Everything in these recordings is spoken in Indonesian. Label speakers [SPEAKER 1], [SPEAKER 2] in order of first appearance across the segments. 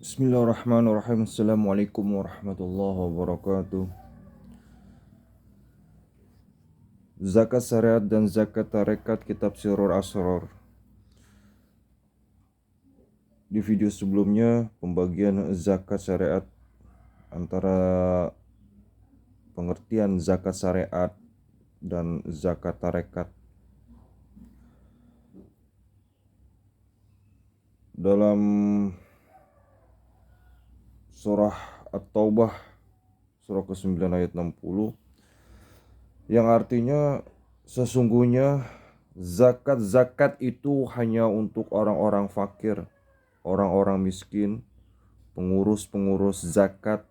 [SPEAKER 1] Bismillahirrahmanirrahim. Assalamualaikum warahmatullahi wabarakatuh. Zakat syariat dan zakat tarekat kitab Sirur Asrar. Di video sebelumnya pembagian zakat syariat antara pengertian zakat syariat dan zakat tarekat. Dalam surah At-Taubah surah ke-9 ayat 60 yang artinya sesungguhnya zakat itu hanya untuk orang-orang fakir, orang-orang miskin, pengurus-pengurus zakat,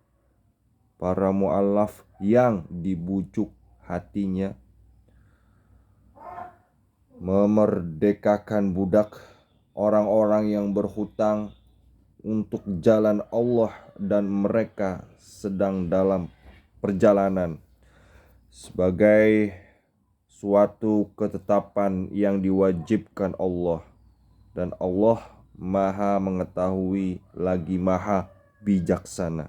[SPEAKER 1] para mu'allaf yang dibujuk hatinya, memerdekakan budak, orang-orang yang berhutang untuk jalan Allah dan mereka sedang dalam perjalanan sebagai suatu ketetapan yang diwajibkan Allah, dan Allah Maha mengetahui lagi Maha bijaksana.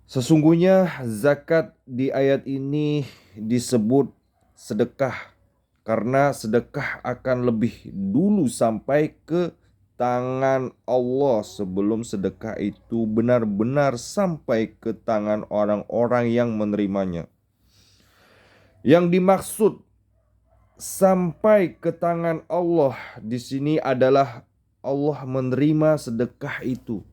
[SPEAKER 1] Sesungguhnya zakat di ayat ini disebut sedekah karena sedekah akan lebih dulu sampai ke tangan Allah sebelum sedekah itu benar-benar sampai ke tangan orang-orang yang menerimanya. Yang dimaksud sampai ke tangan Allah di sini adalah Allah menerima sedekah itu.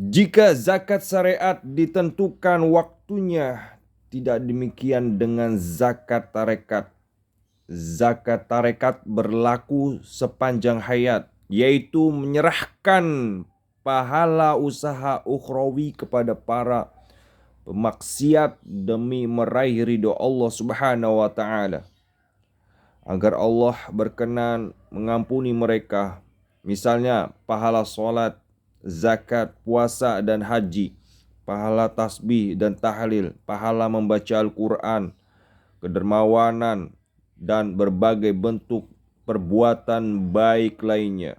[SPEAKER 1] Jika zakat syariat ditentukan waktunya, tidak demikian dengan zakat tarekat. Zakat tarekat berlaku sepanjang hayat, yaitu menyerahkan pahala usaha ukhrawi kepada para pemaksiat demi meraih ridho Allah Subhanahu wa taala, agar Allah berkenan mengampuni mereka. Misalnya pahala salat, zakat, puasa dan haji, pahala tasbih dan tahlil, pahala membaca Al-Quran, kedermawanan, dan berbagai bentuk perbuatan baik lainnya.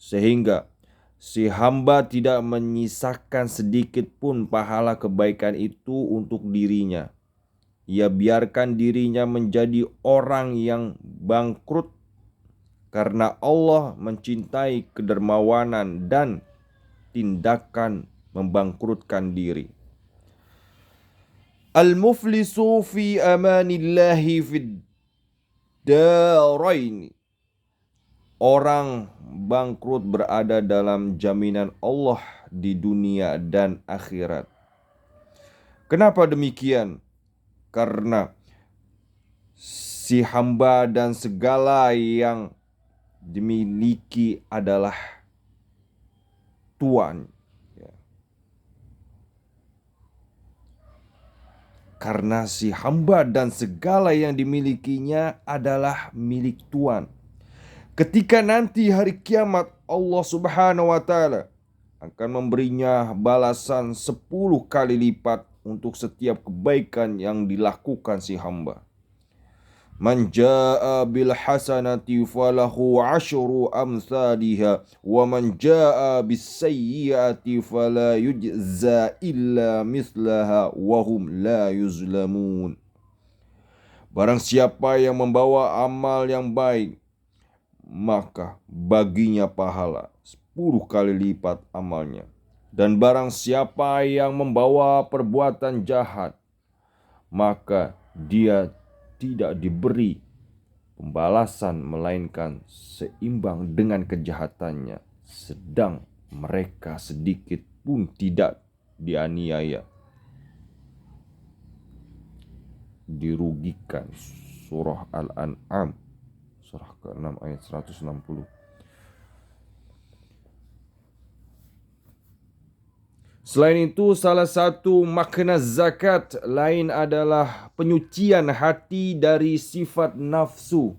[SPEAKER 1] Sehingga si hamba tidak menyisakan sedikit pun pahala kebaikan itu untuk dirinya. Ia biarkan dirinya menjadi orang yang bangkrut karena Allah mencintai kedermawanan dan tindakan membangkrutkan diri. Al-muflisu fi amanillahi fid daraini. Orang bangkrut berada dalam jaminan Allah di dunia dan akhirat. Kenapa demikian? Karena si hamba dan segala yang dimiliki adalah Tuhan. Karena si hamba dan segala yang dimilikinya adalah milik Tuhan. Ketika nanti hari kiamat Allah Subhanahu wa taala akan memberinya balasan 10 kali lipat untuk setiap kebaikan yang dilakukan si hamba. Man jaa bil hasanati falahu asyru amsalihha wa man jaa bis sayyiati fala yujza illa mislaha wa hum la yuzlamun. Barang siapa yang membawa amal yang baik, maka baginya pahala 10 kali lipat amalnya. Dan barang siapa yang membawa perbuatan jahat, maka dia tidak diberi pembalasan melainkan seimbang dengan kejahatannya, sedang mereka sedikit pun tidak dianiaya, dirugikan. Surah Al-An'am surah ke-6 ayat 160. Selain itu, salah satu makna zakat lain adalah penyucian hati dari sifat nafsu.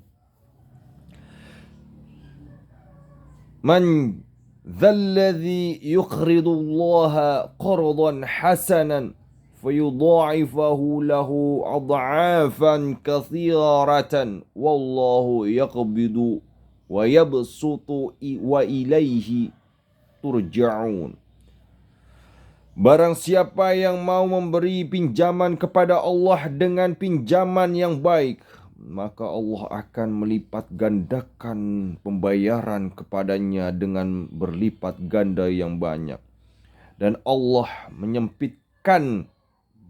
[SPEAKER 1] Man dzalladzi yuqridullaha qardan hasanan fayudha'ifahu lahu ad'afan katsiratan wallahu yaqbidu wa yabsutu wa ilaihi turja'un. Barang siapa yang mau memberi pinjaman kepada Allah dengan pinjaman yang baik, maka Allah akan melipat gandakan pembayaran kepadanya dengan berlipat ganda yang banyak. Dan Allah menyempitkan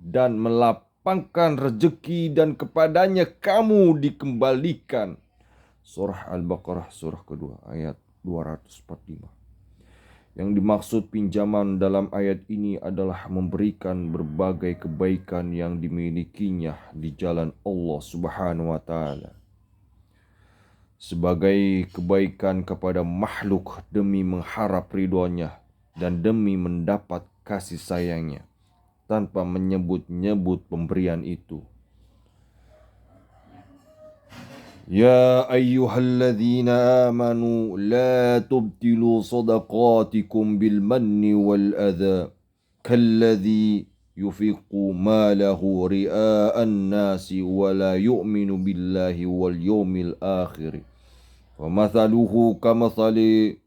[SPEAKER 1] dan melapangkan rezeki dan kepadanya kamu dikembalikan. Surah Al-Baqarah surah kedua ayat 245. Yang dimaksud pinjaman dalam ayat ini adalah memberikan berbagai kebaikan yang dimilikinya di jalan Allah Subhanahu wa taala. Sebagai kebaikan kepada makhluk demi mengharap ridhonya dan demi mendapat kasih sayangnya tanpa menyebut-nyebut pemberian itu. Ya ayyuhalladzina amanu la tubtilu sadaqatikum bil manni wal adha kalladzi yufiqu malahu ria'an nasi wa la yu'minu billahi wal yawmil akhir wa mathaluhu kamathali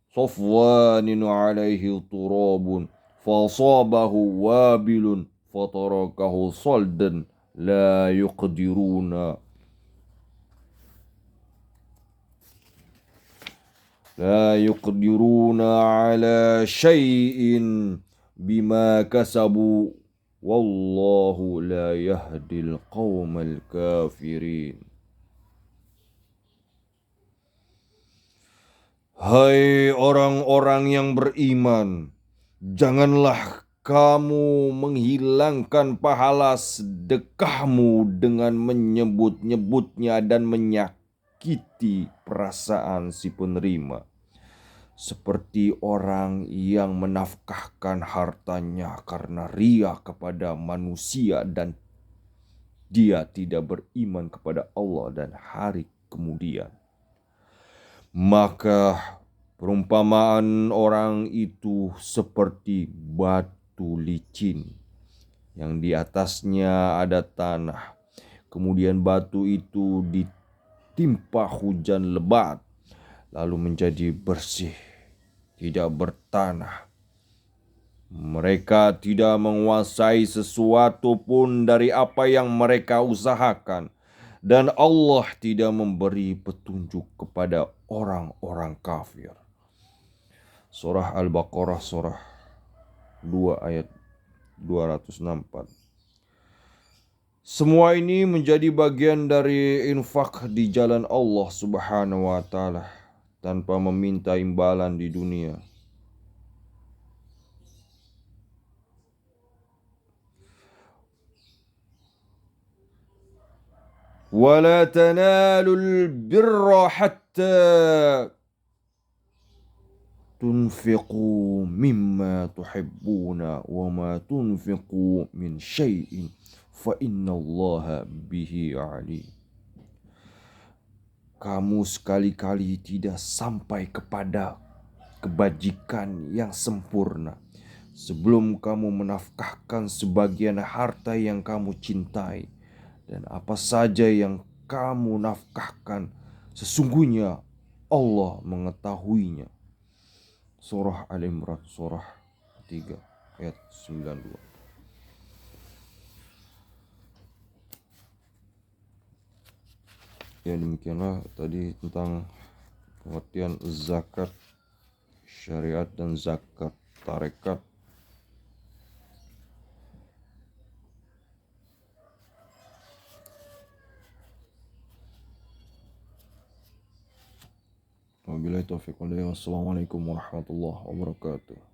[SPEAKER 1] safwanin alaihi turabun fasabahu wabilun fatarakahu saldan la yuqdiruna ala syai'in bima kasabu wallahu la yahdil qawmal kafirin. Hai orang-orang yang beriman, janganlah kamu menghilangkan pahala sedekahmu dengan menyebut-nyebutnya dan menyakiti perasaan si penerima. Seperti orang yang menafkahkan hartanya karena ria kepada manusia dan dia tidak beriman kepada Allah dan hari kemudian. Maka perumpamaan orang itu seperti batu licin yang di atasnya ada tanah. Kemudian batu itu ditimpa hujan lebat lalu menjadi bersih, tidak bertanah. Mereka tidak menguasai sesuatu pun dari apa yang mereka usahakan. Dan Allah tidak memberi petunjuk kepada orang-orang kafir. Surah Al-Baqarah surah 2 ayat 264. Semua ini menjadi bagian dari infak di jalan Allah Subhanahu wa taala tanpa meminta imbalan di dunia. ولا تنالوا البر حتى تنفقوا مما تحبون وما تنفقوا من شيء فإن الله به عليم. Kamu sekali-kali tidak sampai kepada kebajikan yang sempurna sebelum kamu menafkahkan sebagian harta yang kamu cintai. Dan apa saja yang kamu nafkahkan, sesungguhnya Allah mengetahuinya. Surah Al-Imran, surah 3, ayat 92. Ya, demikianlah tadi tentang pengertian zakat syariat dan zakat tarekat. Wabillahi taufiq wal hidayah. Wassalamualaikum warahmatullahi wabarakatuh.